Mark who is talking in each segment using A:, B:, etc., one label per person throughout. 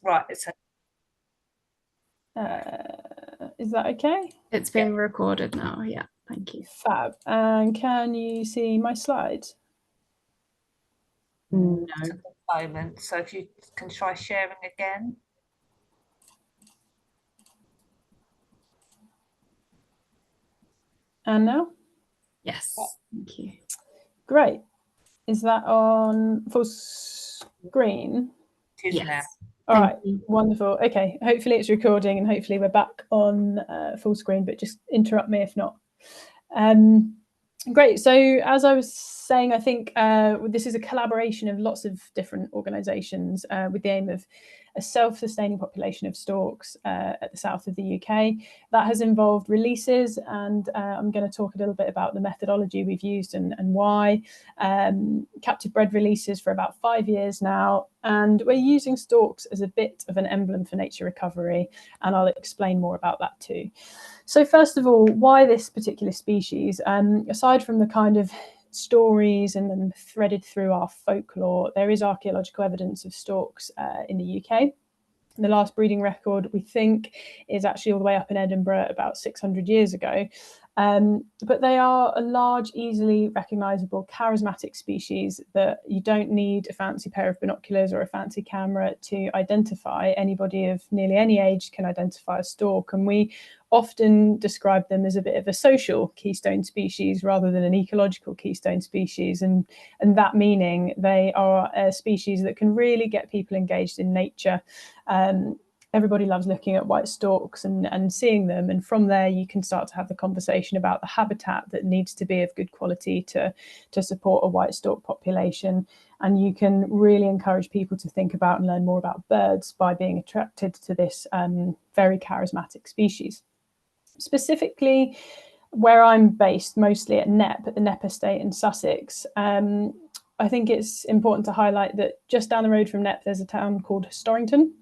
A: Right, so
B: Is that okay?
C: It's being recorded now. Yeah, thank you.
B: Fab. And can you see my slides?
C: No.
A: at the moment, so if you can try sharing again.
B: And now?
C: Yes, thank you.
B: Great. Is that on full screen?
A: It is
C: Yes.
A: now.
B: All right, wonderful. Okay, hopefully it's recording and hopefully we're back on full screen, but just interrupt me if not. Great. So as I was saying, I think this is a collaboration of lots of different organisations with the aim of a self-sustaining population of storks at the south of the UK. That has involved releases, and I'm going to talk a little bit about the methodology we've used and why. Captive bred releases for about 5 years now, and we're using storks as a bit of an emblem for nature recovery, and I'll explain more about that too. So first of all, why this particular species? Aside from the kind of stories and then threaded through our folklore, there is archaeological evidence of storks in the UK. The last breeding record, we think, is actually all the way up in Edinburgh about 600 years ago. But they are a large, easily recognisable, charismatic species that you don't need a fancy pair of binoculars or a fancy camera to identify. Anybody of nearly any age can identify a stork, and we often describe them as a bit of a social keystone species rather than an ecological keystone species. And that meaning they are a species that can really get people engaged in nature. Everybody loves looking at white storks and seeing them, and from there you can start to have the conversation about the habitat that needs to be of good quality to support a white stork population. And you can really encourage people to think about and learn more about birds by being attracted to this very charismatic species. Specifically, where I'm based, mostly at Knepp, at the Knepp estate in Sussex, I think it's important to highlight that just down the road from Knepp there's a town called Storrington.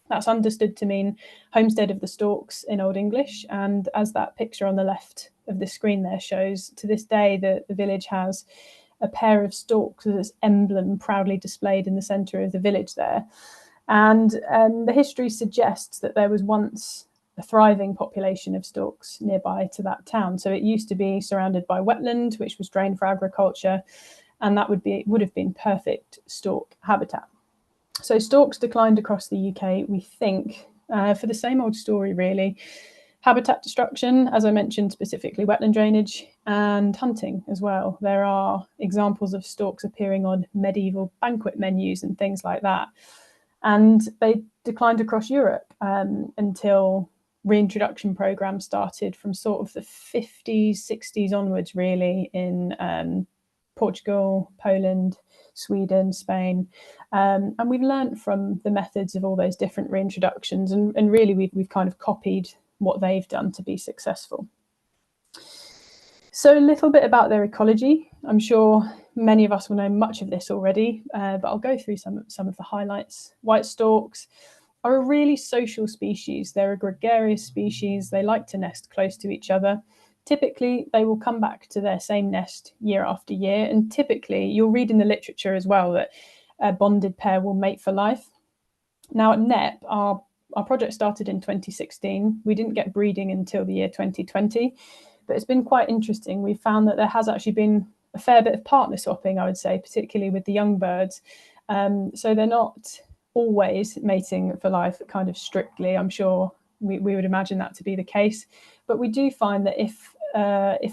B: That's understood to mean homestead of the storks in Old English, and as that picture on the left of the screen there shows, to this day the village has a pair of storks as its emblem proudly displayed in the centre of the village there. And the history suggests that there was once a thriving population of storks nearby to that town. So it used to be surrounded by wetland, which was drained for agriculture, and that would have been perfect stork habitat. So storks declined across the UK, we think, for the same old story really. Habitat destruction, as I mentioned, specifically wetland drainage, and hunting as well. There are examples of storks appearing on medieval banquet menus and things like that. And they declined across Europe until reintroduction programs started from sort of the 50s, 60s onwards, really, in Portugal, Poland, Sweden, Spain. And we've learned from the methods of all those different reintroductions, and really we've kind of copied what they've done to be successful. So a little bit about their ecology. I'm sure many of us will know much of this already, but I'll go through some of the highlights. White storks are a really social species. They're a gregarious species. They like to nest close to each other. Typically, they will come back to their same nest year after year, and typically, you'll read in the literature as well that a bonded pair will mate for life. Now at Knepp, our project started in 2016. We didn't get breeding until the year 2020, but it's been quite interesting. We've found that there has actually been a fair bit of partner swapping, I would say, particularly with the young birds. So they're not always mating for life kind of strictly. I'm sure we would imagine that to be the case. But we do find that if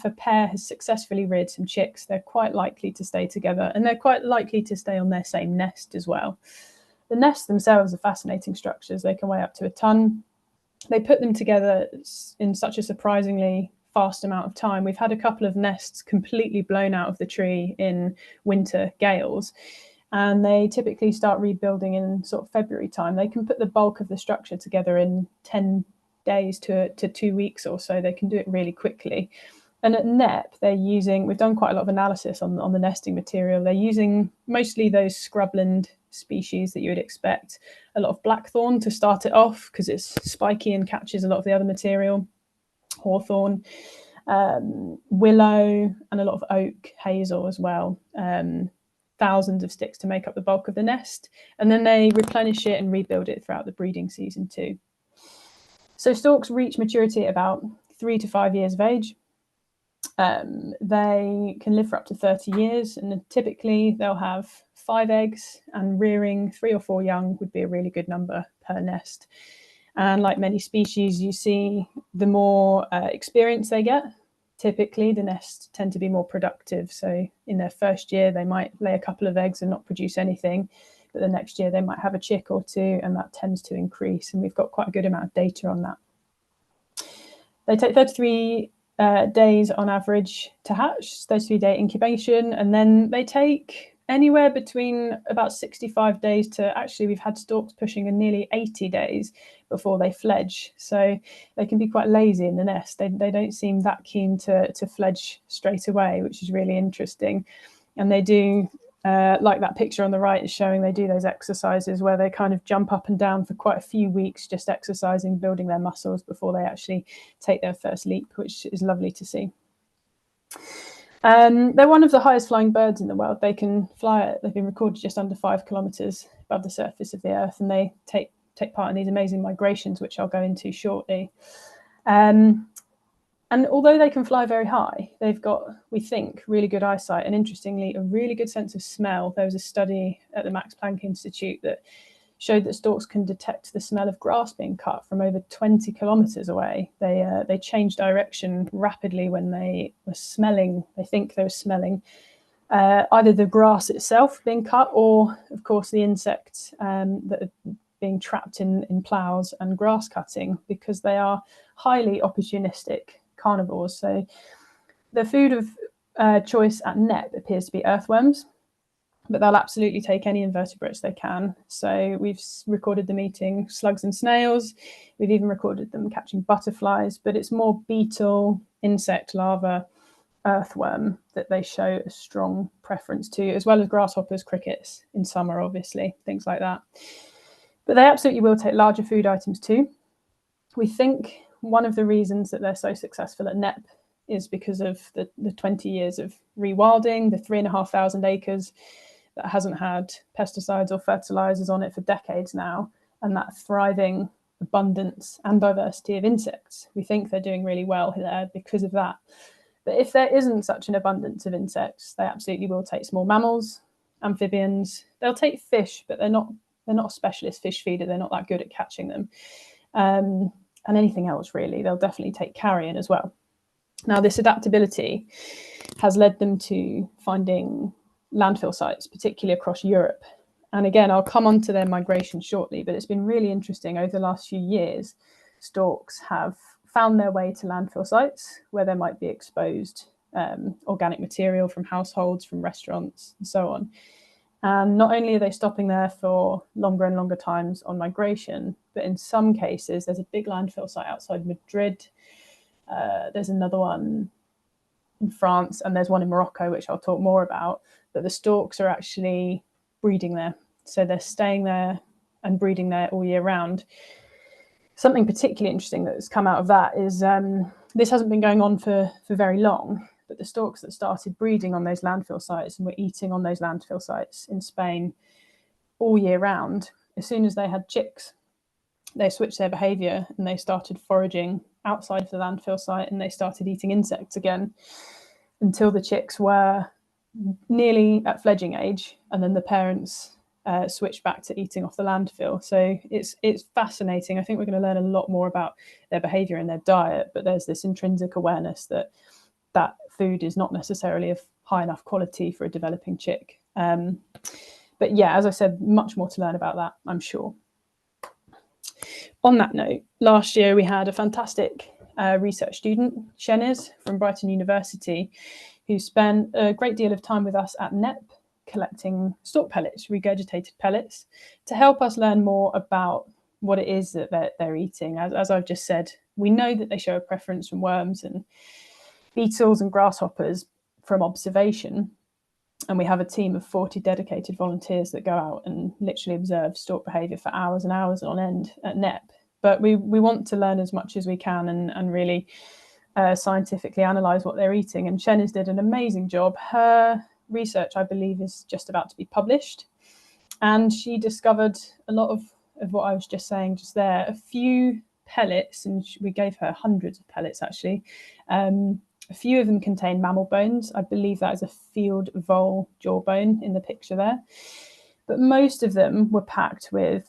B: a pair has successfully reared some chicks, they're quite likely to stay together, and they're quite likely to stay on their same nest as well. The nests themselves are fascinating structures. They can weigh up to a ton. They put them together in such a surprisingly fast amount of time. We've had a couple of nests completely blown out of the tree in winter gales, and they typically start rebuilding in sort of February time. They can put the bulk of the structure together in 10 days to 2 weeks or so. They can do it really quickly. And at Knepp, we've done quite a lot of analysis on the nesting material. They're using mostly those scrubland species that you would expect. A lot of blackthorn to start it off because it's spiky and catches a lot of the other material. Hawthorn, willow, and a lot of oak, hazel as well. thousands of sticks to make up the bulk of the nest, and then they replenish it and rebuild it throughout the breeding season too. So storks reach maturity at about 3 to 5 years of age. They can live for up to 30 years, and typically they'll have 5 eggs, and rearing 3 or 4 young would be a really good number per nest. And like many species, you see the more experience they get, typically the nests tend to be more productive. So in their first year, they might lay a couple of eggs and not produce anything, but the next year they might have a chick or two, and that tends to increase. And we've got quite a good amount of data on that. They take 33 days on average to hatch, 33-day incubation, and then they take anywhere between about 65 days to, actually we've had storks pushing in nearly 80 days before they fledge. So they can be quite lazy in the nest. They don't seem that keen to fledge straight away, which is really interesting. And they do, like that picture on the right is showing, they do those exercises where they kind of jump up and down for quite a few weeks, just exercising, building their muscles before they actually take their first leap, which is lovely to see. They're one of the highest flying birds in the world. They can fly, they've been recorded just under 5 kilometers above the surface of the earth, and they take part in these amazing migrations, which I'll go into shortly. And although they can fly very high, they've got, we think, really good eyesight, and interestingly, a really good sense of smell. There was a study at the Max Planck Institute that showed that storks can detect the smell of grass being cut from over 20 kilometers away. They change direction rapidly when they were smelling. They think they were smelling either the grass itself being cut, or of course the insects that are being trapped in ploughs and grass cutting, because they are highly opportunistic carnivores. So the food of choice at NEP appears to be earthworms, but they'll absolutely take any invertebrates they can. So we've recorded them eating slugs and snails. We've even recorded them catching butterflies, but it's more beetle, insect, larva, earthworm that they show a strong preference to, as well as grasshoppers, crickets in summer, obviously, things like that. But they absolutely will take larger food items too. We think one of the reasons that they're so successful at NEP is because of the 20 years of rewilding, the 3,500 acres that hasn't had pesticides or fertilizers on it for decades now, and that thriving abundance and diversity of insects. We think they're doing really well there because of that. But if there isn't such an abundance of insects, they absolutely will take small mammals, amphibians. They'll take fish, but they're not a specialist fish feeder. They're not that good at catching them. And anything else, really. They'll definitely take carrion as well. Now, this adaptability has led them to finding landfill sites, particularly across Europe. And again, I'll come on to their migration shortly, but it's been really interesting. Over the last few years, storks have found their way to landfill sites where there might be exposed organic material from households, from restaurants, and so on. And not only are they stopping there for longer and longer times on migration, but in some cases, there's a big landfill site outside Madrid. There's another one in France, and there's one in Morocco, which I'll talk more about. But the storks are actually breeding there. So they're staying there and breeding there all year round. Something particularly interesting that's come out of that is this hasn't been going on for very long, but the storks that started breeding on those landfill sites and were eating on those landfill sites in Spain all year round, as soon as they had chicks, they switched their behaviour and they started foraging outside of the landfill site, and they started eating insects again until the chicks were nearly at fledging age, and then the parents switched back to eating off the landfill. So it's fascinating. I think we're going to learn a lot more about their behaviour and their diet, but there's this intrinsic awareness that food is not necessarily of high enough quality for a developing chick. But yeah, as I said, much more to learn about that, I'm sure. On that note, last year we had a fantastic research student, Sheniz from Brighton University, who spent a great deal of time with us at NEP collecting stork pellets, regurgitated pellets, to help us learn more about what it is that they're eating. As I've just said, we know that they show a preference from worms and beetles and grasshoppers from observation. And we have a team of 40 dedicated volunteers that go out and literally observe stork behaviour for hours and hours on end at NEP. But we want to learn as much as we can and really scientifically analyse what they're eating. And Sheniz did an amazing job. Her research, I believe, is just about to be published. And she discovered a lot of what I was just saying just there, a few pellets, and we gave her hundreds of pellets actually. A few of them contain mammal bones. I believe that is a field vole jawbone in the picture there. But most of them were packed with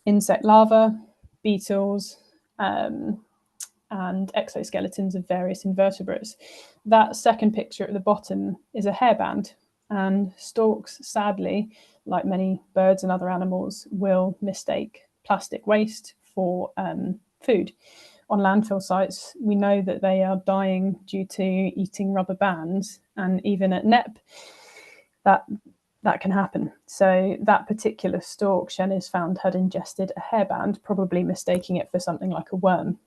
B: insect larvae, beetles, and exoskeletons of various invertebrates. That second picture at the bottom is a hairband, and storks, sadly, like many birds and other animals, will mistake plastic waste for food. On landfill sites, we know that they are dying due to eating rubber bands, and even at NEP, that can happen. So that particular stork, Shennis found, had ingested a hairband, probably mistaking it for something like a worm.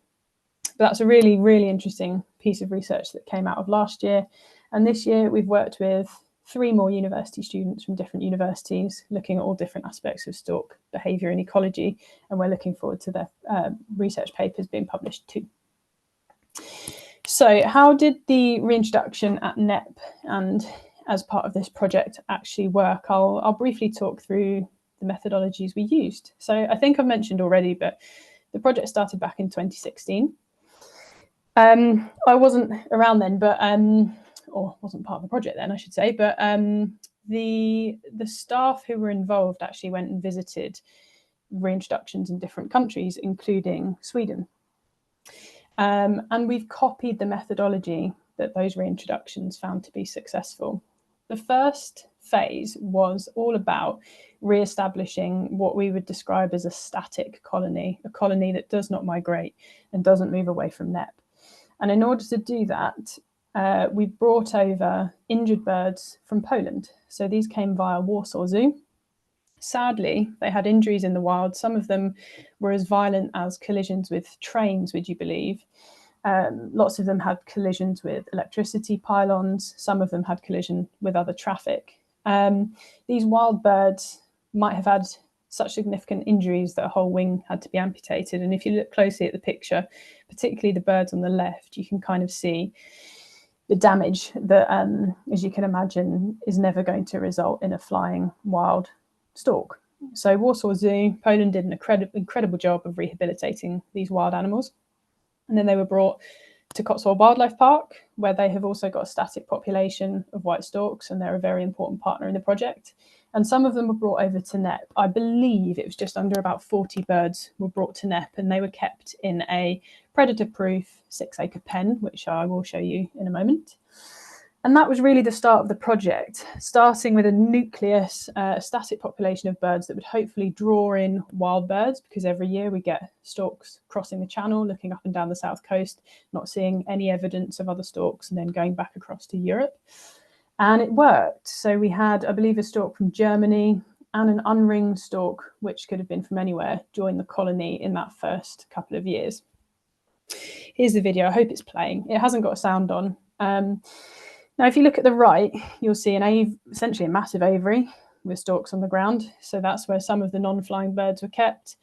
B: But that's a really, really interesting piece of research that came out of last year. And this year we've worked with 3 more university students from different universities, looking at all different aspects of stork behaviour and ecology, and we're looking forward to their research papers being published too. So how did the reintroduction at NEP and as part of this project actually work? I'll briefly talk through the methodologies we used. So I think I've mentioned already, but the project started back in 2016. I wasn't around then, but or wasn't part of the project then, I should say, but the staff who were involved actually went and visited reintroductions in different countries, including Sweden. And we've copied the methodology that those reintroductions found to be successful. The first phase was all about re-establishing what we would describe as a static colony, a colony that does not migrate and doesn't move away from NEP. And in order to do that, we brought over injured birds from Poland. So these came via Warsaw Zoo. Sadly, they had injuries in the wild. Some of them were as violent as collisions with trains, would you believe? Lots of them had collisions with electricity pylons. Some of them had collision with other traffic. These wild birds might have had such significant injuries that a whole wing had to be amputated. And if you look closely at the picture, particularly the birds on the left, you can kind of see the damage that, as you can imagine, is never going to result in a flying wild stork. So Warsaw Zoo, Poland did an incredible job of rehabilitating these wild animals. And then they were brought to Cotswold Wildlife Park, where they have also got a static population of white storks, and they're a very important partner in the project. And some of them were brought over to NEP. I believe it was just under about 40 birds were brought to NEP, and they were kept in a predator-proof 6-acre pen, which I will show you in a moment. And that was really the start of the project, starting with a nucleus, a static population of birds that would hopefully draw in wild birds, because every year we get storks crossing the channel, looking up and down the south coast, not seeing any evidence of other storks, and then going back across to Europe. And it worked. So we had, I believe, a stork from Germany and an unringed stork, which could have been from anywhere, join the colony in that first couple of years. Here's the video. I hope it's playing. It hasn't got a sound on. Now, if you look at the right, you'll see essentially a massive aviary with storks on the ground. So that's where some of the non-flying birds were kept.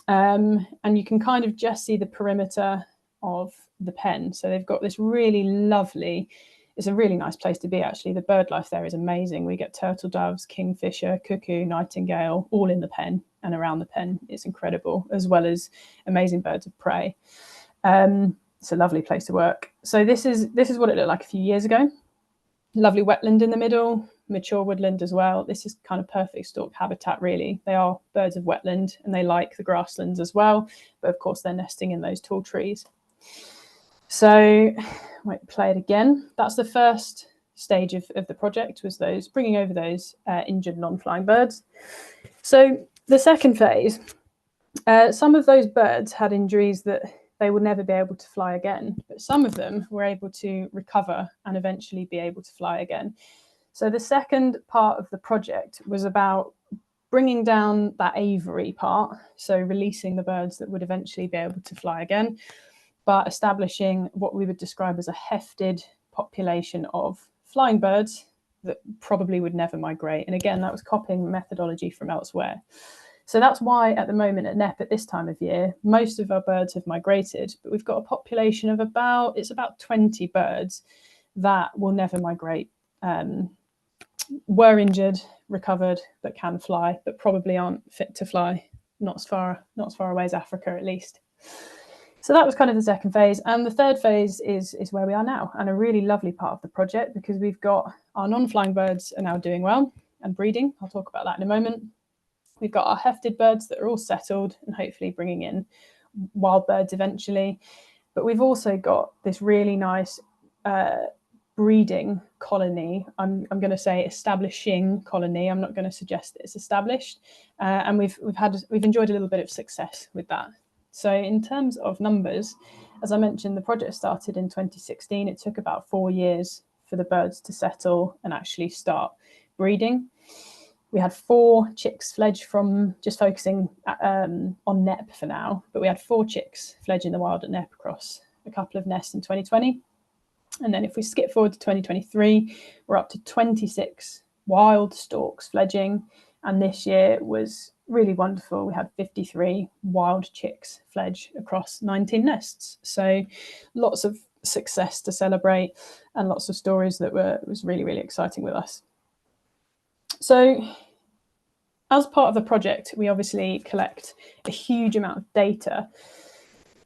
B: And you can kind of just see the perimeter of the pen. So they've got this really lovely, it's a really nice place to be, actually. The bird life there is amazing. We get turtle doves, kingfisher, cuckoo, nightingale, all in the pen and around the pen. It's incredible, as well as amazing birds of prey. It's a lovely place to work. So this is what it looked like a few years ago. Lovely wetland in the middle, mature woodland as well. This is kind of perfect stork habitat, really. They are birds of wetland and they like the grasslands as well. But of course, they're nesting in those tall trees. So I might play it again. That's the first stage of the project, was those bringing over those injured non-flying birds. So the second phase, some of those birds had injuries that they would never be able to fly again, but some of them were able to recover and eventually be able to fly again. So the second part of the project was about bringing down that aviary part, so releasing the birds that would eventually be able to fly again, but establishing what we would describe as a hefted population of flying birds that probably would never migrate. And again, that was copying methodology from elsewhere. So that's why at the moment at NEP at this time of year, most of our birds have migrated, but we've got a population of about 20 birds that will never migrate were injured, recovered, but can fly, but probably aren't fit to fly, not as far away as Africa at least. So that was kind of the second phase. And the third phase is where we are now, and a really lovely part of the project, because we've got our non-flying birds are now doing well and breeding. I'll talk about that in a moment. We've got our hefted birds that are all settled and hopefully bringing in wild birds eventually. But we've also got this really nice breeding colony. I'm going to say establishing colony. I'm not going to suggest that it's established. And we've enjoyed a little bit of success with that. So in terms of numbers, as I mentioned, the project started in 2016. It took about 4 years for the birds to settle and actually start breeding. We had 4 chicks fledge from, just focusing on NEP for now, but we had 4 chicks fledge in the wild at NEP across a couple of nests in 2020. And then if we skip forward to 2023, we're up to 26 wild storks fledging. And this year was really wonderful. We had 53 wild chicks fledge across 19 nests. So lots of success to celebrate and lots of stories that was really, really exciting with us. So as part of the project, we obviously collect a huge amount of data.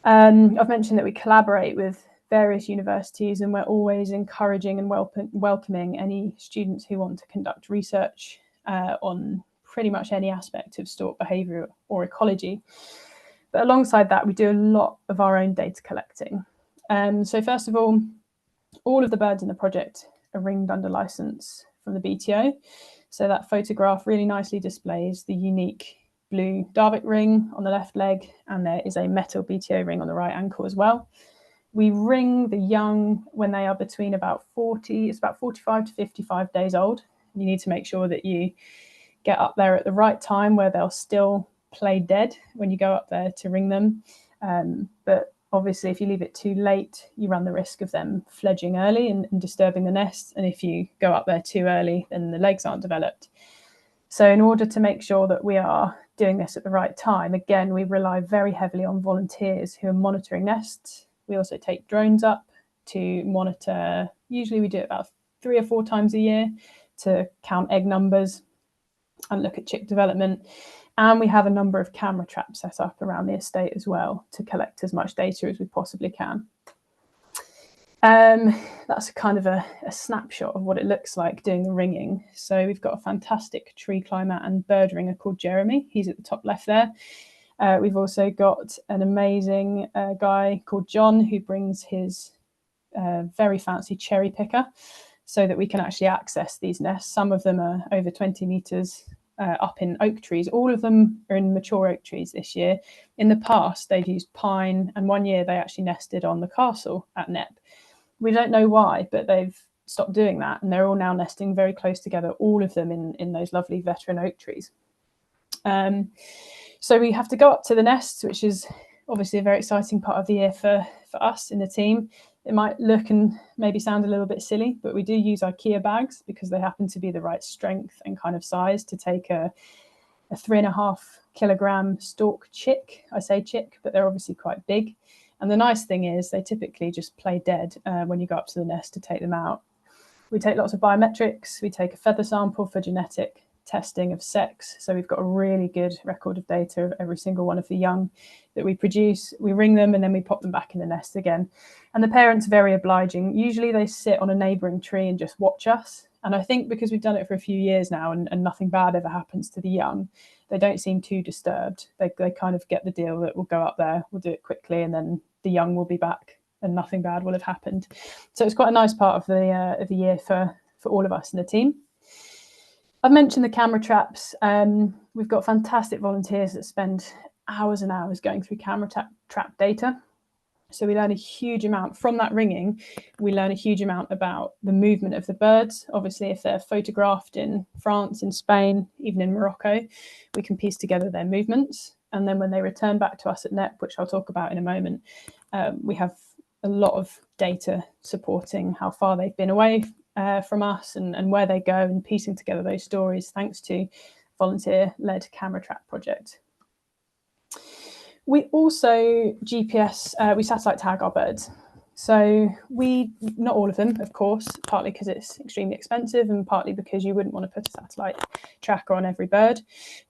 B: I've mentioned that we collaborate with various universities, and we're always encouraging and welcoming any students who want to conduct research on pretty much any aspect of stork behaviour or ecology. But alongside that, we do a lot of our own data collecting. So first of all of the birds in the project are ringed under licence from the BTO. So that photograph really nicely displays the unique blue Darvik ring on the left leg, and there is a metal BTO ring on the right ankle as well. We ring the young when they are between about 45 to 55 days old. You need to make sure that you get up there at the right time where they'll still play dead when you go up there to ring them. But obviously, if you leave it too late, you run the risk of them fledging early and disturbing the nest. And if you go up there too early, then the legs aren't developed. So in order to make sure that we are doing this at the right time, again, we rely very heavily on volunteers who are monitoring nests. We also take drones up to monitor. Usually we do it about 3 or 4 times a year to count egg numbers and look at chick development. And we have a number of camera traps set up around the estate as well to collect as much data as we possibly can. That's kind of a snapshot of what it looks like doing the ringing. So we've got a fantastic tree climber and bird ringer called Jeremy. He's at the top left there. We've also got an amazing guy called John who brings his very fancy cherry picker so that we can actually access these nests. Some of them are over 20 metres up in oak trees. All of them are in mature oak trees this year. In the past, they've used pine, and one year they actually nested on the castle at NEP. We don't know why, but they've stopped doing that, and they're all now nesting very close together, all of them in those lovely veteran oak trees. So we have to go up to the nests, which is obviously a very exciting part of the year for us in the team. It might look and maybe sound a little bit silly, but we do use IKEA bags because they happen to be the right strength and kind of size to take a 3.5 kilogram stork chick. I say chick, but they're obviously quite big. And the nice thing is they typically just play dead when you go up to the nest to take them out. We take lots of biometrics. We take a feather sample for genetic testing of sex. So we've got a really good record of data of every single one of the young that we produce. We ring them and then we pop them back in the nest again. And the parents are very obliging. Usually they sit on a neighbouring tree and just watch us. And I think because we've done it for a few years now and nothing bad ever happens to the young, they don't seem too disturbed. They kind of get the deal that we'll go up there, we'll do it quickly, and then the young will be back and nothing bad will have happened. So it's quite a nice part of the year for all of us in the team. I've mentioned the camera traps. We've got fantastic volunteers that spend hours and hours going through camera trap data. So we learn a huge amount from that ringing. We learn a huge amount about the movement of the birds. Obviously, if they're photographed in France, in Spain, even in Morocco, we can piece together their movements. And then when they return back to us at NEP, which I'll talk about in a moment, we have a lot of data supporting how far they've been away from us and where they go, and piecing together those stories thanks to volunteer-led camera trap project. We also GPS, we satellite tag our birds. So not all of them, of course, partly because it's extremely expensive and partly because you wouldn't want to put a satellite tracker on every bird.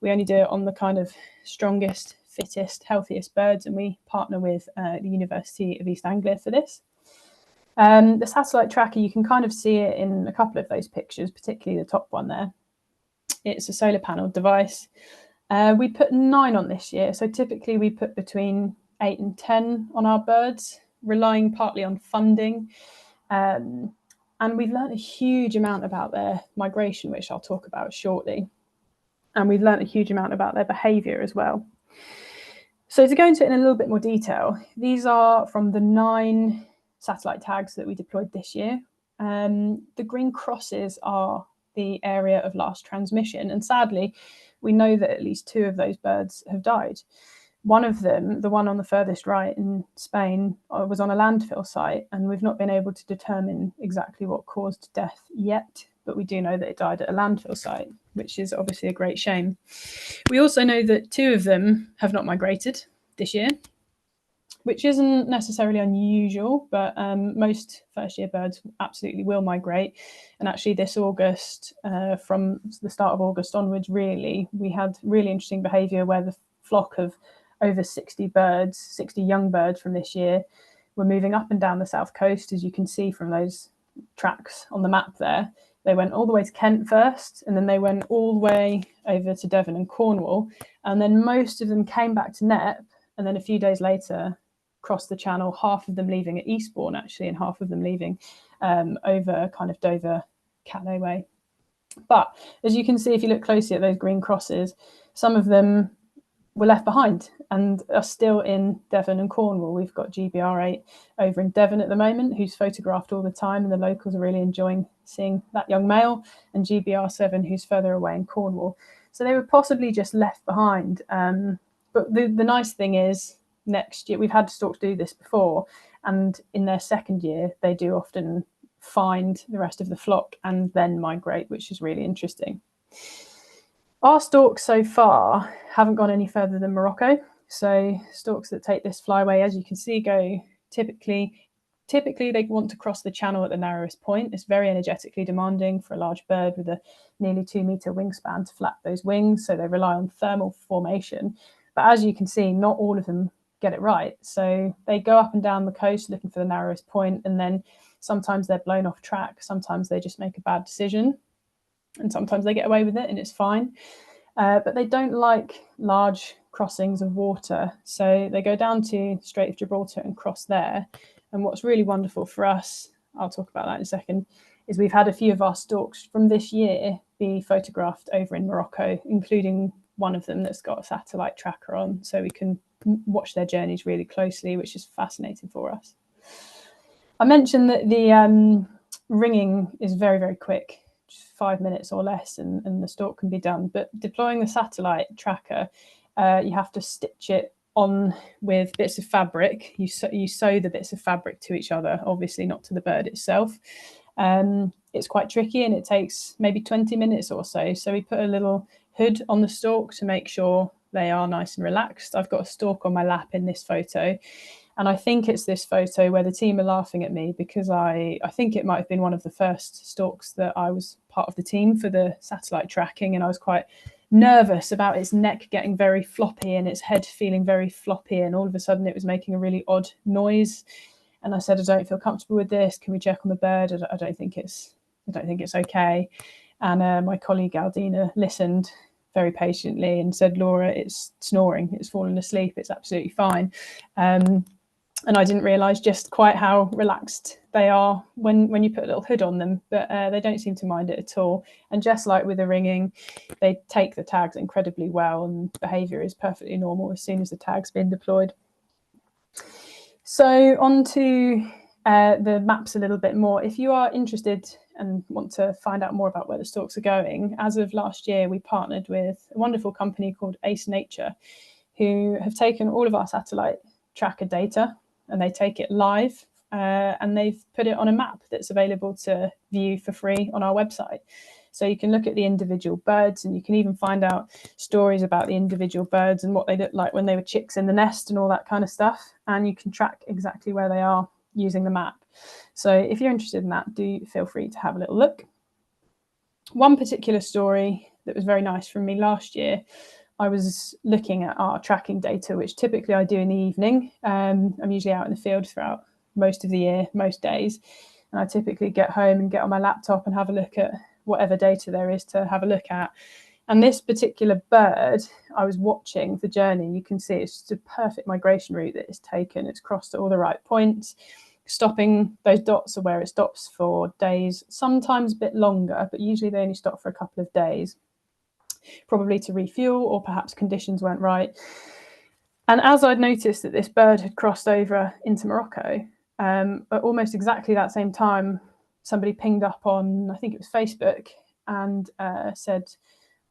B: We only do it on the kind of strongest, fittest, healthiest birds, and we partner with the University of East Anglia for this. The satellite tracker, you can kind of see it in a couple of those pictures, particularly the top one there. It's a solar panel device. We put 9 on this year, so typically we put between 8 and 10 on our birds, relying partly on funding. And we've learned a huge amount about their migration, which I'll talk about shortly. And we've learned a huge amount about their behaviour as well. So to go into it in a little bit more detail, these are from the 9 satellite tags that we deployed this year. The green crosses are the area of last transmission, and sadly we know that at least 2 of those birds have died. One of them, the one on the furthest right in Spain, was on a landfill site, and we've not been able to determine exactly what caused death yet, but we do know that it died at a landfill site, which is obviously a great shame. We also know that 2 of them have not migrated this year, which isn't necessarily unusual, but most first-year birds absolutely will migrate. And actually this August, from the start of August onwards, really, we had really interesting behaviour where the flock of over 60 birds, 60 young birds from this year, were moving up and down the south coast, as you can see from those tracks on the map there. They went all the way to Kent first, and then they went all the way over to Devon and Cornwall, and then most of them came back to Knepp, and then a few days later crossed the channel, half of them leaving at Eastbourne actually, and half of them leaving over kind of Dover, Calais way. But as you can see, if you look closely at those green crosses, some of them were left behind and are still in Devon and Cornwall. We've got GBR8 over in Devon at the moment, who's photographed all the time, and the locals are really enjoying seeing that young male, and GBR7, who's further away in Cornwall. So they were possibly just left behind. But the nice thing is, next year, we've had storks do this before, and in their second year, they do often find the rest of the flock and then migrate, which is really interesting. Our storks so far haven't gone any further than Morocco. So storks that take this flyway, as you can see, go typically they want to cross the channel at the narrowest point. It's very energetically demanding for a large bird with a nearly 2-metre wingspan to flap those wings. So they rely on thermal formation. But as you can see, not all of them get it right. So they go up and down the coast looking for the narrowest point, and then sometimes they're blown off track. Sometimes they just make a bad decision, and sometimes they get away with it and it's fine. But they don't like large crossings of water. So they go down to Strait of Gibraltar and cross there. And what's really wonderful for us, I'll talk about that in a second, is we've had a few of our storks from this year be photographed over in Morocco, including one of them that's got a satellite tracker on, so we can watch their journeys really closely, which is fascinating for us. I mentioned that the ringing is very, very quick, just 5 minutes or less, and the stork can be done. But deploying the satellite tracker, you have to stitch it on with bits of fabric. You sew the bits of fabric to each other, obviously not to the bird itself. It's quite tricky, and it takes maybe 20 minutes or so. So we put a little hood on the stork to make sure they are nice and relaxed. I've got a stork on my lap in this photo, and I think it's this photo where the team are laughing at me because I think it might have been one of the first storks that I was part of the team for the satellite tracking, and I was quite nervous about its neck getting very floppy and its head feeling very floppy, and all of a sudden it was making a really odd noise. And I said, I don't feel comfortable with this. Can we check on the bird? I don't think it's okay. And my colleague Aldina listened very patiently and said, Laura, it's snoring. It's fallen asleep. It's absolutely fine. And I didn't realise just quite how relaxed they are when you put a little hood on them, but they don't seem to mind it at all. And just like with the ringing, they take the tags incredibly well, and behaviour is perfectly normal as soon as the tag's been deployed. So on to the maps a little bit more. If you are interested and want to find out more about where the storks are going, as of last year, we partnered with a wonderful company called Ace Nature, who have taken all of our satellite tracker data and they take it live and they've put it on a map that's available to view for free on our website. So you can look at the individual birds, and you can even find out stories about the individual birds and what they looked like when they were chicks in the nest and all that kind of stuff. And you can track exactly where they are using the map. So if you're interested in that, do feel free to have a little look. One particular story that was very nice from me last year, I was looking at our tracking data, which typically I do in the evening. I'm usually out in the field throughout most of the year, most days. And I typically get home and get on my laptop and have a look at whatever data there is to have a look at. And this particular bird, I was watching the journey. You can see it's just a perfect migration route that it's taken. It's crossed at all the right points. Stopping, those dots are where it stops for days, sometimes a bit longer, but usually they only stop for a couple of days, probably to refuel, or perhaps conditions weren't right. And as I'd noticed that this bird had crossed over into Morocco, at almost exactly that same time, somebody pinged up on, I think it was Facebook, and said,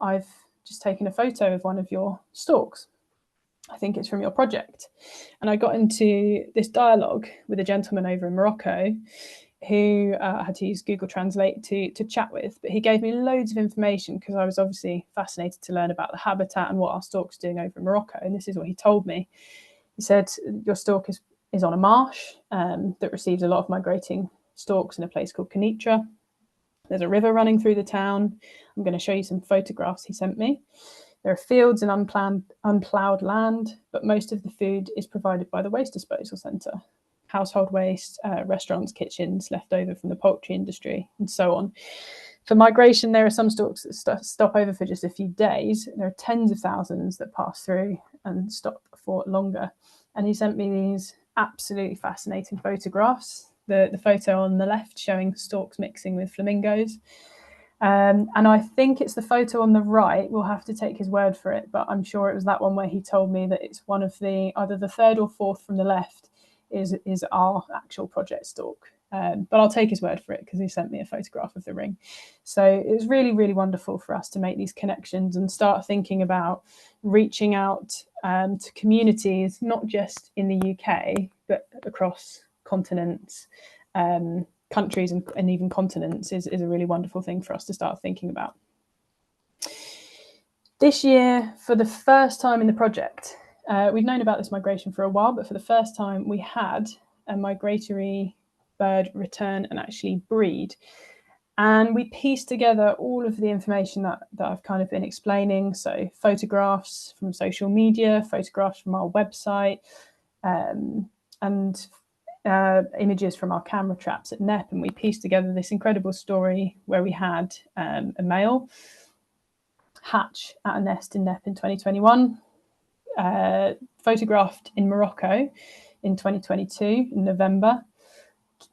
B: I've just taken a photo of one of your storks. I think it's from your project. And I got into this dialogue with a gentleman over in Morocco who I had to use Google Translate to chat with, but he gave me loads of information because I was obviously fascinated to learn about the habitat and what our storks are doing over in Morocco. And this is what he told me. He said, your stork is on a marsh that receives a lot of migrating storks in a place called Kenitra. There's a river running through the town. I'm going to show you some photographs he sent me. There are fields and unploughed land, but most of the food is provided by the waste disposal centre. Household waste, restaurants, kitchens left over from the poultry industry, and so on. For migration, there are some storks that stop over for just a few days. There are tens of thousands that pass through and stop for longer. And he sent me these absolutely fascinating photographs. The photo on the left showing storks mixing with flamingos. And I think it's the photo on the right. We'll have to take his word for it, but I'm sure it was that one where he told me that it's one of the, either the third or fourth from the left is our actual project stork. But I'll take his word for it because he sent me a photograph of the ring. So it was really, really wonderful for us to make these connections and start thinking about reaching out to communities, not just in the UK, but across continents, countries and even continents is a really wonderful thing for us to start thinking about. This year, for the first time in the project, we've known about this migration for a while, but for the first time we had a migratory bird return and actually breed. And we pieced together all of the information that I've kind of been explaining. So photographs from social media, photographs from our website, and images from our camera traps at NEP, and we pieced together this incredible story where we had a male hatch at a nest in NEP in 2021, photographed in Morocco in 2022 in November.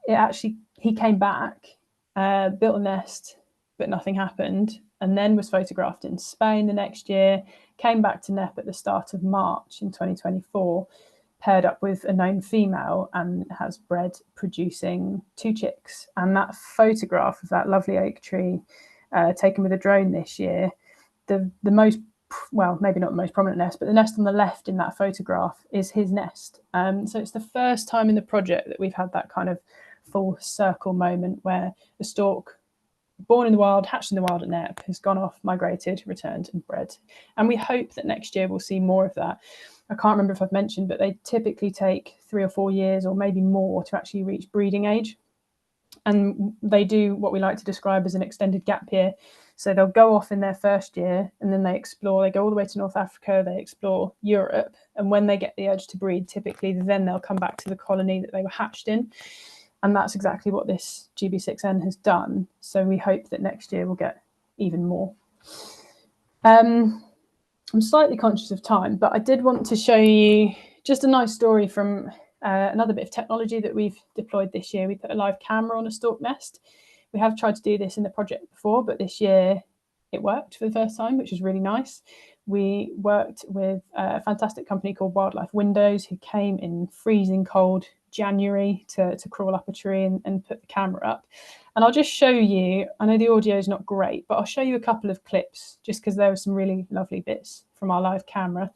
B: He came back, built a nest, but nothing happened, and then was photographed in Spain the next year, came back to NEP at the start of March in 2024, paired up with a known female and has bred, producing 2 chicks. And that photograph of that lovely oak tree taken with a drone this year, the most, well, maybe not the most prominent nest, but the nest on the left in that photograph is his nest. So it's the first time in the project that we've had that kind of full circle moment where the stork, born in the wild, hatched in the wild at NEP, has gone off, migrated, returned and bred. And we hope that next year we'll see more of that. I can't remember if I've mentioned, but they typically take 3 or 4 years or maybe more to actually reach breeding age. And they do what we like to describe as an extended gap year. So they'll go off in their first year and then they explore, they go all the way to North Africa, they explore Europe. And when they get the urge to breed, typically then they'll come back to the colony that they were hatched in. And that's exactly what this GB6N has done. So we hope that next year we'll get even more. I'm slightly conscious of time, but I did want to show you just a nice story from another bit of technology that we've deployed this year. We put a live camera on a stork nest. We have tried to do this in the project before, but this year it worked for the first time, which is really nice. We worked with a fantastic company called Wildlife Windows, who came in freezing cold January to crawl up a tree and put the camera up. And I'll just show you, I know the audio is not great, but I'll show you a couple of clips just because there were some really lovely bits from our live camera.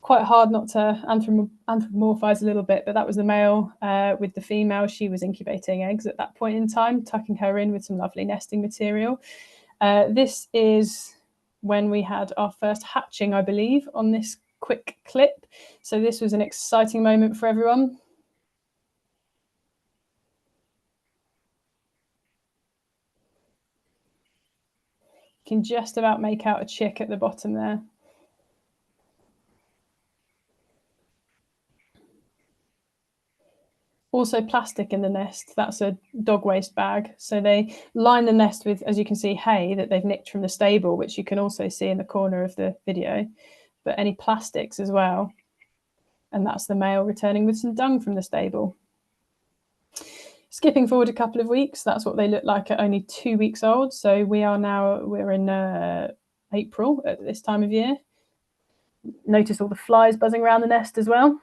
B: quite hard not to anthropomorphize a little bit, but that was the male. With the female, she was incubating eggs at that point in time, tucking her in with some lovely nesting material. This is when we had our first hatching, I believe, on this quick clip. So this was an exciting moment for everyone. You can just about make out a chick at the bottom there. Also plastic in the nest, that's a dog waste bag. So they line the nest with, as you can see, hay that they've nicked from the stable, which you can also see in the corner of the video, but any plastics as well. And that's the male returning with some dung from the stable. Skipping forward a couple of weeks, that's what they look like at only 2 weeks old. So we're in April at this time of year. Notice all the flies buzzing around the nest as well.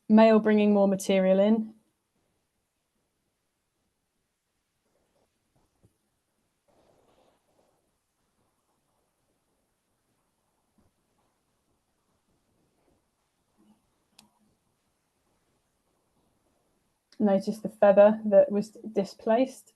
B: Male bringing more material in. Notice the feather that was displaced.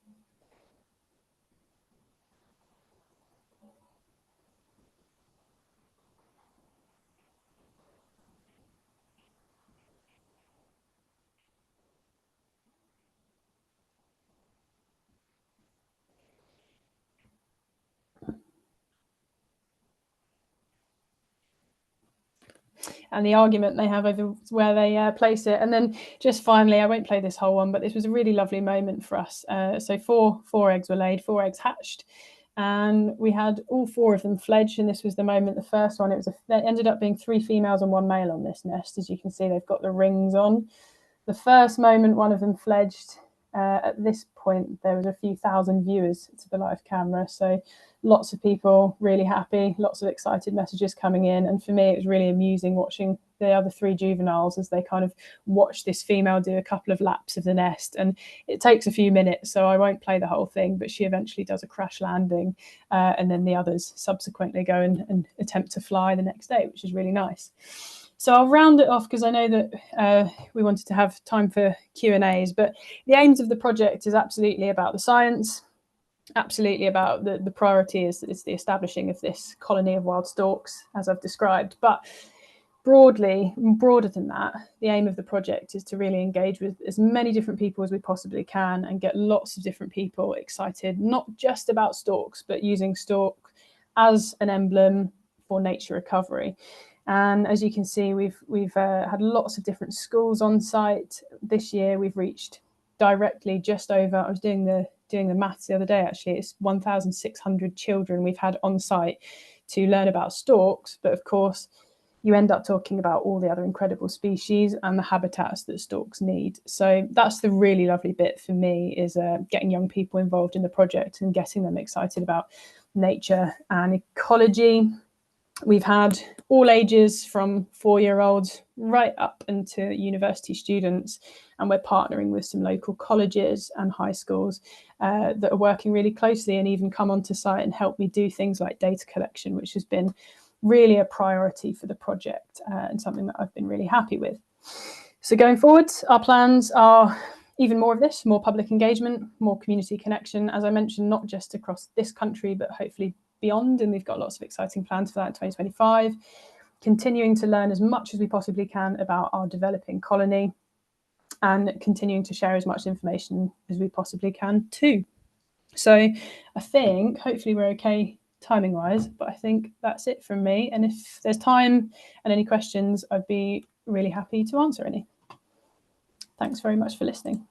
B: And the argument they have over where they place it. And then just finally, I won't play this whole one, but this was a really lovely moment for us. So four eggs were laid, 4 eggs hatched, and we had all 4 of them fledge. And this was the moment, the first one, there ended up being 3 females and 1 male on this nest. As you can see, they've got the rings on. The first moment one of them fledged, at this point, there was a few thousand viewers to the live camera. So lots of people really happy, lots of excited messages coming in. And for me, it was really amusing watching the other 3 juveniles as they kind of watch this female do a couple of laps of the nest. And it takes a few minutes, so I won't play the whole thing, but she eventually does a crash landing. And then the others subsequently go and attempt to fly the next day, which is really nice. So I'll round it off because I know that we wanted to have time for Q&As, but the aims of the project is absolutely about the science, absolutely about the priority is the establishing of this colony of wild storks, as I've described. But broader than that, the aim of the project is to really engage with as many different people as we possibly can and get lots of different people excited, not just about storks, but using stork as an emblem for nature recovery. And as you can see, we've had lots of different schools on site. This year we've reached directly just over, I was doing the maths the other day, actually, it's 1,600 children we've had on site to learn about storks. But of course, you end up talking about all the other incredible species and the habitats that storks need. So that's the really lovely bit for me, is getting young people involved in the project and getting them excited about nature and ecology. We've had all ages from 4-year-olds right up into university students, and we're partnering with some local colleges and high schools that are working really closely and even come onto site and help me do things like data collection, which has been really a priority for the project and something that I've been really happy with. So going forward, our plans are even more of this, more public engagement, more community connection, as I mentioned, not just across this country, but hopefully beyond. And we've got lots of exciting plans for that in 2025. Continuing to learn as much as we possibly can about our developing colony and continuing to share as much information as we possibly can too. So I think hopefully we're okay timing wise, but I think that's it from me. And if there's time and any questions, I'd be really happy to answer any. Thanks very much for listening.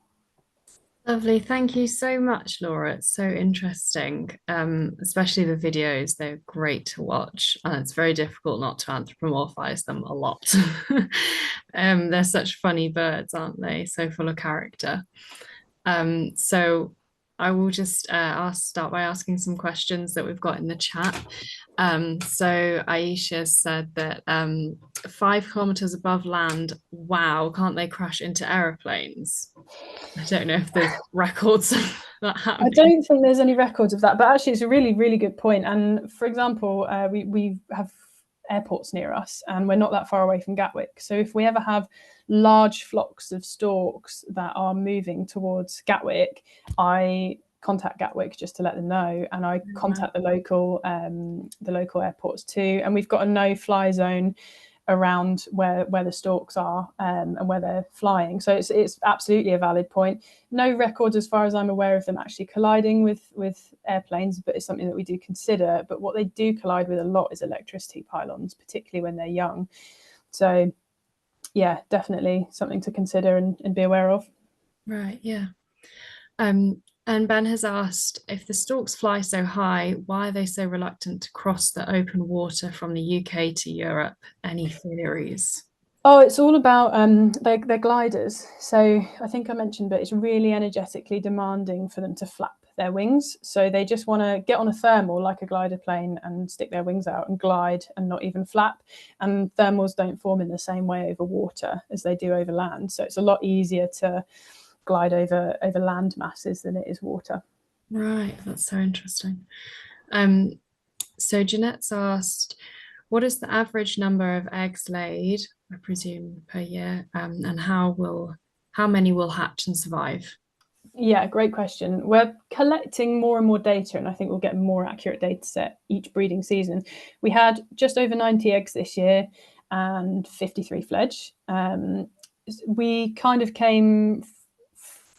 C: Lovely. Thank you so much, Laura. It's so interesting, especially the videos. They're great to watch. And it's very difficult not to anthropomorphize them a lot. They're such funny birds, aren't they? So full of character. So I will just start by asking some questions that we've got in the chat. So Aisha said that 5 kilometers above land, wow, can't they crash into aeroplanes? I don't know if there's records of that happening.
B: I don't think there's any records of that, but actually it's a really, really good point. And for example, we have airports near us, and we're not that far away from Gatwick. So if we ever have large flocks of storks that are moving towards Gatwick, I contact Gatwick just to let them know, and I contact the local airports too. And we've got a no-fly zone around where the storks are, and where they're flying. So it's absolutely a valid point. No records, as far as I'm aware, of them actually colliding with airplanes, but it's something that we do consider. But what they do collide with a lot is electricity pylons, particularly when they're young. So yeah, definitely something to consider and be aware of.
C: Right, yeah. And Ben has asked, if the storks fly so high, why are they so reluctant to cross the open water from the UK to Europe? Any theories?
B: Oh, it's all about they're gliders. So I think I mentioned, but it's really energetically demanding for them to flap their wings. So they just want to get on a thermal like a glider plane and stick their wings out and glide and not even flap. And thermals don't form in the same way over water as they do over land. So it's a lot easier to glide over land masses than it is water.
C: Right, that's so interesting. So Jeanette's asked, what is the average number of eggs laid, I presume, per year, and how many will hatch and survive?
B: Yeah, great question. We're collecting more and more data, and I think we'll get a more accurate data set each breeding season. We had just over 90 eggs this year and 53 fledge. We kind of came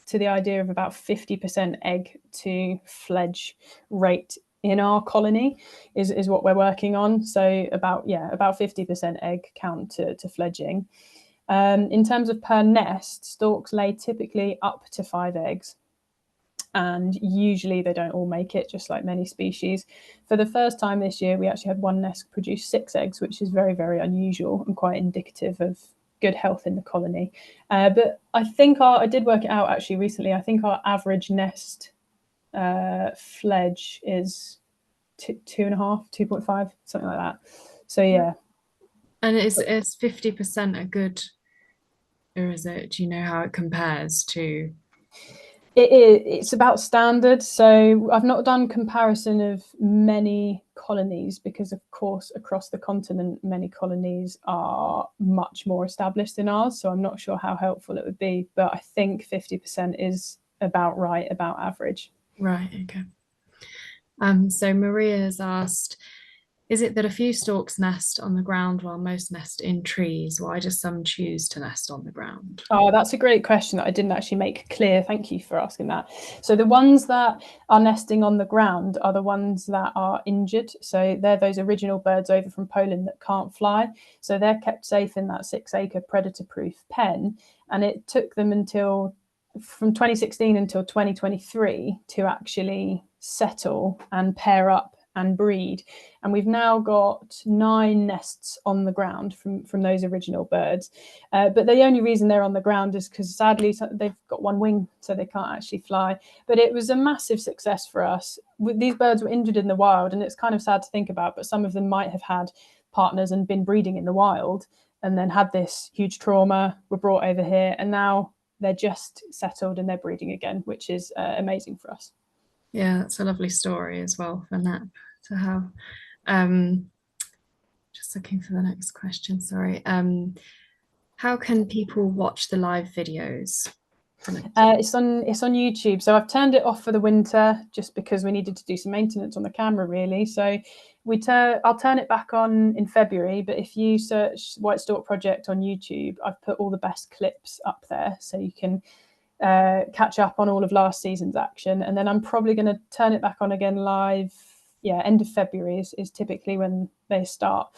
B: to the idea of about 50% egg to fledge rate in our colony is what we're working on. So about 50% egg count to fledging. In terms of per nest, storks lay typically up to 5 eggs, and usually they don't all make it, just like many species. For the first time this year, we actually had one nest produce 6 eggs, which is very, very unusual and quite indicative of good health in the colony. But I think I did work it out actually recently. I think our average nest fledge is 2.5, 2.5, something like that. So yeah.
C: And is 50% a good, or is it, do you know how it compares to?
B: It's about standard. So I've not done comparison of many colonies because, of course, across the continent, many colonies are much more established than ours. So I'm not sure how helpful it would be, but I think 50% is about right, about average.
C: Right, okay. So Maria has asked, is it that a few storks nest on the ground while most nest in trees? Why do some choose to nest on the ground?
B: Oh, that's a great question that I didn't actually make clear. Thank you for asking that. So the ones that are nesting on the ground are the ones that are injured. So they're those original birds over from Poland that can't fly. So they're kept safe in that 6-acre predator-proof pen. And it took them from 2016 until 2023 to actually settle and pair up and breed. And we've now got 9 nests on the ground from those original birds. But the only reason they're on the ground is because sadly they've got one wing, so they can't actually fly. But it was a massive success for us. These birds were injured in the wild, and it's kind of sad to think about, but some of them might have had partners and been breeding in the wild and then had this huge trauma, were brought over here, and now they're just settled and they're breeding again, which is amazing for us.
C: Yeah, that's a lovely story as well for Nap to have. Just looking for the next question, sorry. How can people watch the live videos?
B: It's on YouTube. So I've turned it off for the winter just because we needed to do some maintenance on the camera, really. So I'll turn it back on in February. But if you search White Stork Project on YouTube, I've put all the best clips up there, so you can catch up on all of last season's action. And then I'm probably going to turn it back on again live. Yeah, end of February is typically when they start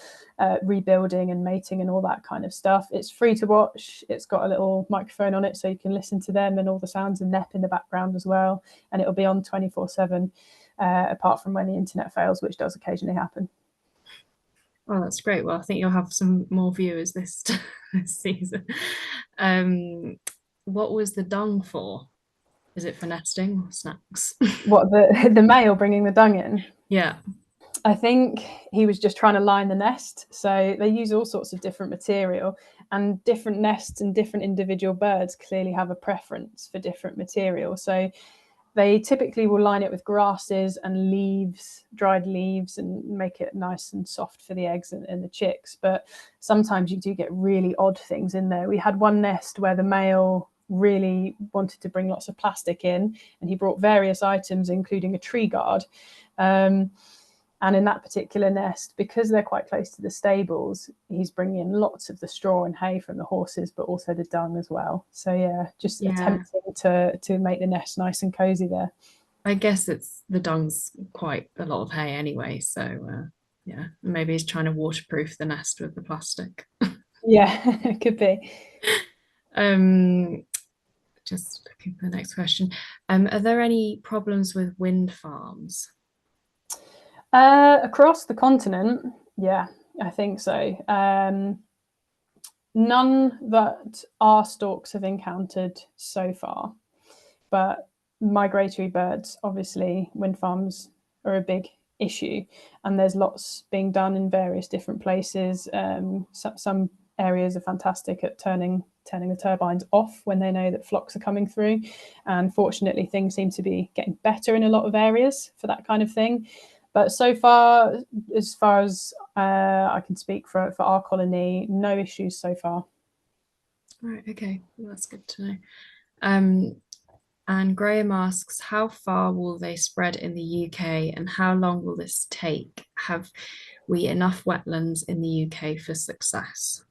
B: rebuilding and mating and all that kind of stuff. It's free to watch. It's got a little microphone on it, so you can listen to them and all the sounds of NEP in the background as well. And it'll be on 24/7, apart from when the internet fails, which does occasionally happen.
C: Oh, that's great. Well, I think you'll have some more viewers this season. What was the dung for? Is it for nesting or snacks?
B: What, the male bringing the dung in?
C: Yeah.
B: I think he was just trying to line the nest. So they use all sorts of different material, and different nests and different individual birds clearly have a preference for different material. So They typically will line it with grasses and leaves, dried leaves, and make it nice and soft for the eggs and the chicks. But sometimes you do get really odd things in there. We had one nest where the male really wanted to bring lots of plastic in, and he brought various items, including a tree guard. And in that particular nest, because they're quite close to the stables, he's bringing in lots of the straw and hay from the horses, but also the dung as well. So yeah, just attempting to make the nest nice and cozy there.
C: I guess it's the dung's quite a lot of hay anyway. So yeah, maybe he's trying to waterproof the nest with the plastic.
B: Yeah, it could be.
C: Just looking for the next question. Are there any problems with wind farms?
B: Across the continent, yeah, I think so. None that our storks have encountered so far, but migratory birds, obviously, wind farms are a big issue, and there's lots being done in various different places. Some areas are fantastic at turning the turbines off when they know that flocks are coming through, and fortunately things seem to be getting better in a lot of areas for that kind of thing. But so far as I can speak for our colony, no issues so far.
C: Right, okay, well, that's good to know. And Graham asks, how far will they spread in the UK and how long will this take? Have we enough wetlands in the UK for success?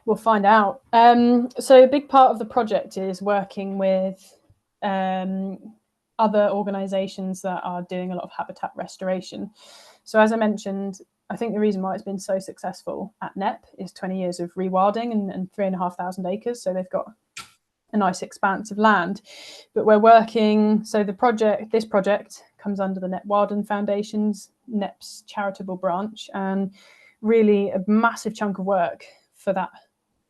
B: We'll find out. So a big part of the project is working with other organisations that are doing a lot of habitat restoration. So as I mentioned, I think the reason why it's been so successful at NEP is 20 years of rewilding and 3,500 acres. So they've got a nice expanse of land. But we're working, so this project comes under the NEP Wildland Foundation's NEP's charitable branch, and really a massive chunk of work for that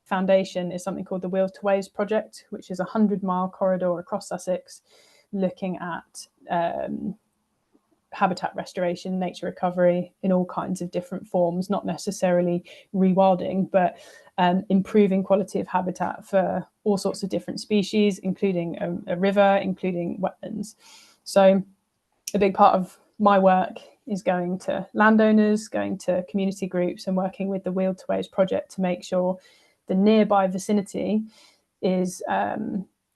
B: foundation is something called the Wheels to Waves project, which is a 100-mile corridor across Sussex looking at habitat restoration, nature recovery in all kinds of different forms, not necessarily rewilding, but improving quality of habitat for all sorts of different species, including a river, including wetlands. So a big part of my work is going to landowners, going to community groups, and working with the Wheel to Waves project to make sure the nearby vicinity is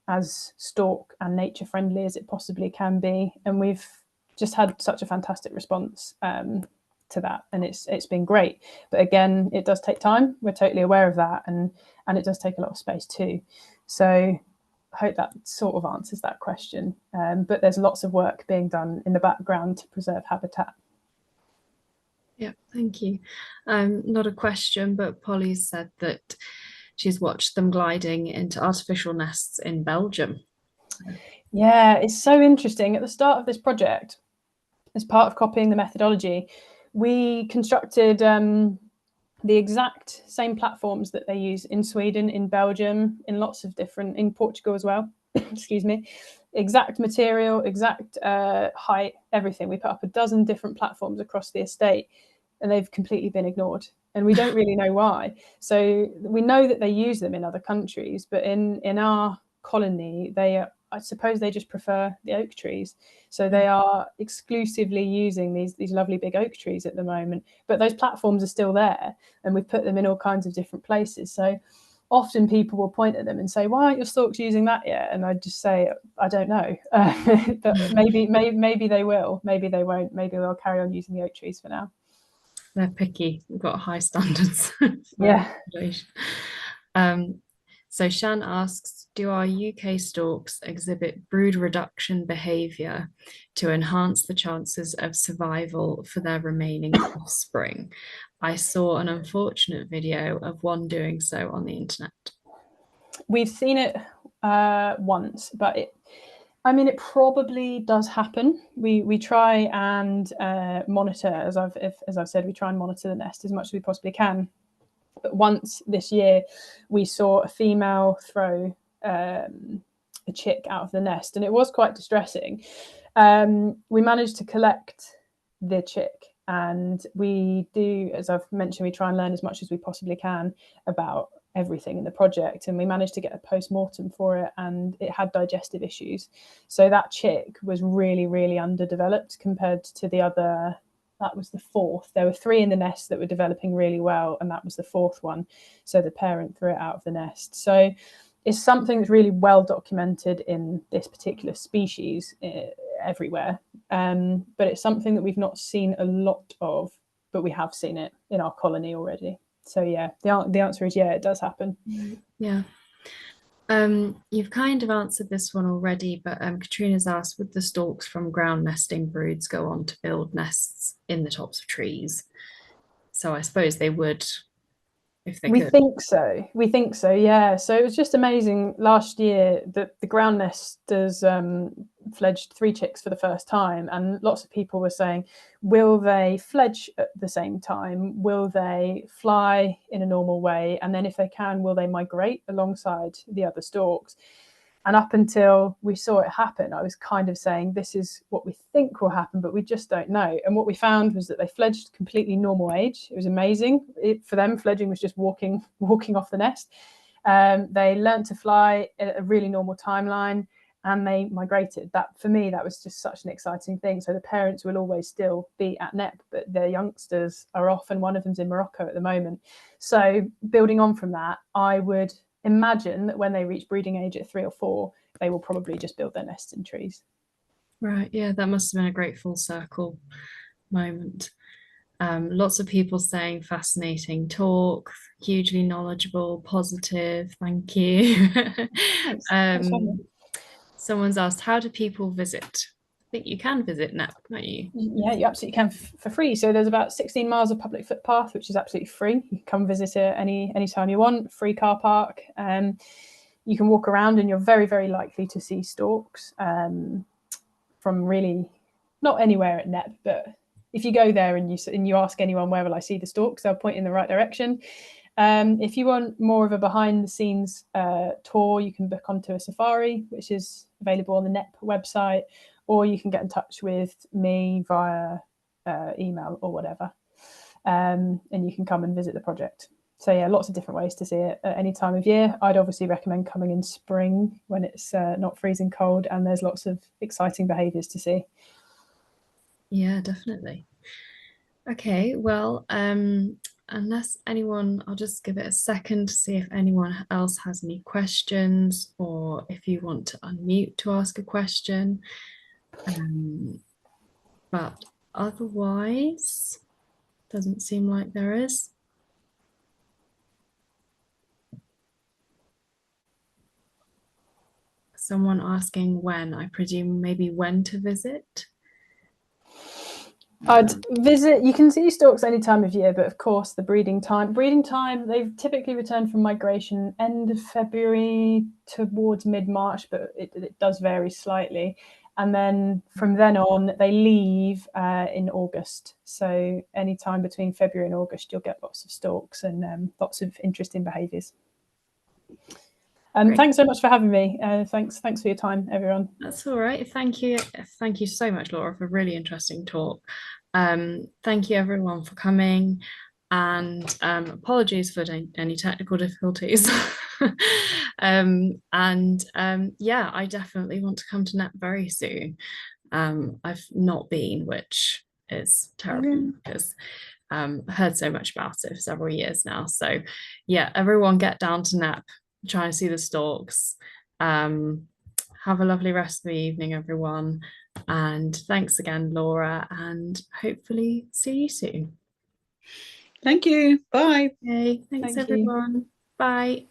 B: as stork and nature friendly as it possibly can be. And we've just had such a fantastic response to that, and it's been great. But again, it does take time. We're totally aware of that, and it does take a lot of space too. So I hope that sort of answers that question. But there's lots of work being done in the background to preserve habitat.
C: Yeah, thank you. Not a question, but Polly said that she's watched them gliding into artificial nests in Belgium.
B: Yeah, it's so interesting. At the start of this project, as part of copying the methodology, we constructed the exact same platforms that they use in Sweden, in Belgium, in lots of different, in Portugal as well, excuse me, exact material, exact height, everything. We put up a dozen different platforms across the estate, and they've completely been ignored. And we don't really know why. So we know that they use them in other countries, but in our colony, I suppose they just prefer the oak trees. So they are exclusively using these lovely big oak trees at the moment. But those platforms are still there, and we've put them in all kinds of different places. So often people will point at them and say, why aren't your storks using that yet? And I just say, I don't know. But maybe they will, maybe they won't. Maybe they'll carry on using the oak trees for now.
C: They're picky. We've got high standards.
B: Yeah.
C: So Shan asks, do our UK storks exhibit brood reduction behaviour to enhance the chances of survival for their remaining offspring? I saw an unfortunate video of one doing so on the internet.
B: We've seen it once, but it probably does happen. We try and monitor, as I've said, we try and monitor the nest as much as we possibly can. But once this year, we saw a female throw a chick out of the nest, and it was quite distressing. We managed to collect the chick, and we do, as I've mentioned, we try and learn as much as we possibly can about everything in the project, and we managed to get a post-mortem for it, and it had digestive issues. So that chick was really, really underdeveloped compared to the other. That was the fourth. There were 3 in the nest that were developing really well, and that was the 4th one. So the parent threw it out of the nest. So it's something that's really well documented in this particular species everywhere. But it's something that we've not seen a lot of, but we have seen it in our colony already. So yeah, the answer is yeah, it does happen.
C: Yeah. You've kind of answered this one already, but Katrina's asked, would the storks from ground nesting broods go on to build nests in the tops of trees? So I suppose they would, if they could.
B: We think so, yeah. So it was just amazing last year that the ground nesters fledged 3 chicks for the first time, and lots of people were saying, will they fledge at the same time? Will they fly in a normal way? And then if they can, will they migrate alongside the other storks? And up until we saw it happen, I was kind of saying, this is what we think will happen, but we just don't know. And what we found was that they fledged completely normal age. It was amazing. For them, fledging was just walking off the nest. They learned to fly at a really normal timeline, and they migrated. That, for me, that was just such an exciting thing. So the parents will always still be at NEP, but their youngsters are off, and one of them's in Morocco at the moment. So building on from that, I would imagine that when they reach breeding age at 3 or 4, they will probably just build their nests in trees.
C: Right, yeah, that must have been a great full circle moment. Lots of people saying fascinating talk, hugely knowledgeable, positive, thank you. Someone's asked, how do people visit? I think you can visit NEP, can't you?
B: Yeah, you absolutely can for free. So there's about 16 miles of public footpath, which is absolutely free. You can come visit it any time you want, free car park. You can walk around, and you're very, very likely to see storks from really not anywhere at NEP, but if you go there and you ask anyone, where will I see the storks, they'll point in the right direction. If you want more of a behind the scenes tour, you can book onto a safari, which is available on the NEP website, or you can get in touch with me via email or whatever, and you can come and visit the project. So yeah, lots of different ways to see it at any time of year. I'd obviously recommend coming in spring when it's not freezing cold and there's lots of exciting behaviours to see.
C: Yeah, definitely. Okay, well, unless anyone, I'll just give it a second to see if anyone else has any questions, or if you want to unmute to ask a question. But otherwise, doesn't seem like there is. Someone asking when, I presume maybe when to visit.
B: I'd visit, you can see storks any time of year, but of course the breeding time, they typically return from migration end of February towards mid-March, but it does vary slightly. And then from then on, they leave in August. So anytime between February and August, you'll get lots of storks and lots of interesting behaviours. Thanks so much for having me. Thanks for your time, everyone.
C: That's all right. Thank you so much, Laura, for a really interesting talk. Thank you everyone for coming, and apologies for any technical difficulties. Yeah, I definitely want to come to NEP very soon. I've not been, which is terrible because I heard so much about it for several years now. So yeah, everyone get down to NEP, try and see the storks. Have a lovely rest of the evening, everyone. And thanks again, Laura, and hopefully see you soon.
D: Thank you. Bye.
C: Okay, thanks everyone. Bye.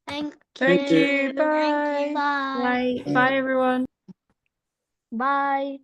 E: Thank
D: Thank
E: you.
D: you.
A: Bye.
E: Bye.
C: Bye. Bye, everyone.
E: Bye.